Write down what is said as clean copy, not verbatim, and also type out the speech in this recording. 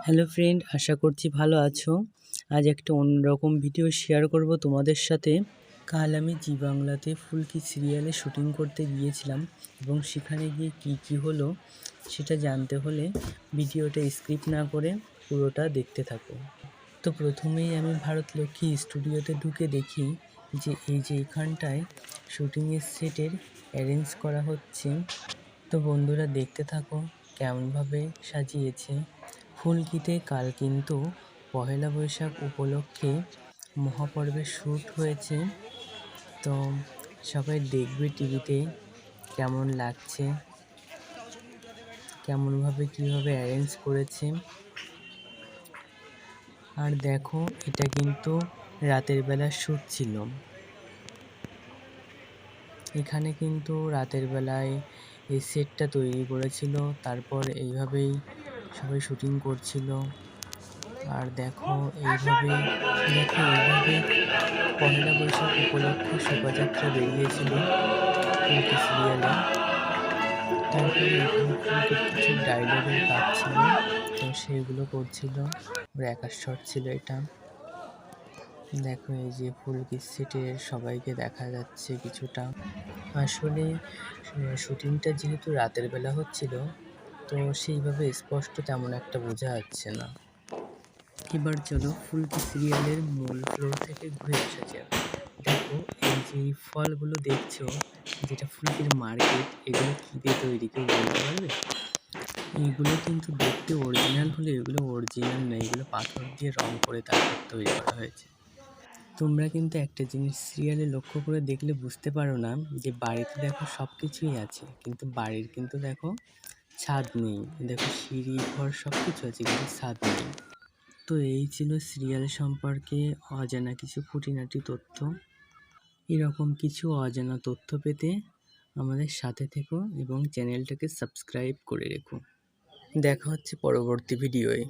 Hello friend, আশা করছি ভালো আছো। আজ একটা অন্যরকম ভিডিও শেয়ার করব তোমাদের সাথে। কাল আমি জি বাংলাতে ফুলকি সিরিয়ালে শুটিং করতে গিয়েছিলাম এবং সেখানে গিয়ে কি হলো সেটা জানতে হলে ভিডিওটা স্কিপ না করে পুরোটা দেখতে থাকো। তো প্রথমেই আমি ভারত লক্ষ্মী স্টুডিওতে ঢুকে দেখি যে এখানটায় শুটিংয়ের সেটের অ্যারেঞ্জ করা হচ্ছে। তো বন্ধুরা দেখতে থাকো কেমনভাবে সাজিয়েছে। ফুলকিতে কাল কিন্তু পহেলা বৈশাখ উপলক্ষে মহাপর্বের শ্যুট হয়েছে। তো সবাই দেখবে টিভিতে কেমন লাগছে, কেমনভাবে কীভাবে অ্যারেঞ্জ করেছে। আর দেখো, এটা কিন্তু রাতের বেলার শ্যুট ছিল। এখানে কিন্তু রাতের বেলায় এই সেটটা তৈরি করেছিল, তারপর এইভাবেই সবাই শুটিং করছিল। আর দেখো এইভাবে পহেলা বৈশাখ উপলক্ষে শোভাযাত্রা বেরিয়েছিল ফুলকি সিরিয়ালে। তারপরে এখানে ফুলকির কিছু ডায়লগের কাজ ছিল, তো সেগুলো করছিল, ওর একার শট ছিল এটা। দেখো এই যে ফুলকির সেটের সবাইকে দেখা যাচ্ছে কিছুটা। আসলে শুটিংটা যেহেতু রাতের বেলা হচ্ছিল, তো সেইভাবে স্পষ্ট তেমন একটা বোঝা যাচ্ছে না। এবার চলো ফুলকি সিরিয়ালের মূল ফ্লোর থেকে ঘুরে আসা যাক। দেখো এই যে ফলগুলো দেখছো, যেটা ফুলকির মার্কেট, এগুলো কী দিয়ে তৈরি কেউ বলতে পারবে? এইগুলো কিন্তু দেখতে অরিজিনাল হলে এগুলো অরিজিনাল নয়, এগুলো পাথর দিয়ে রং করে তারপর তৈরি করা হয়েছে। তোমরা কিন্তু একটা জিনিস সিরিয়ালে লক্ষ্য করে দেখলে বুঝতে পারো না যে বাড়িতে দেখো সব কিছুই আছে, কিন্তু বাড়ির কিন্তু দেখো ছাদ নেই। দেখো সিঁড়ি ঘর সব কিছু আছে, কিন্তু ছাদ নেই। তো এই ছিল সিরিয়াল সম্পর্কে অজানা কিছু খুঁটিনাটি তথ্য। এরকম কিছু অজানা তথ্য পেতে আমাদের সাথে থেকো এবং চ্যানেলটাকে সাবস্ক্রাইব করে রেখো। দেখা হচ্ছে পরবর্তী ভিডিওয়ে।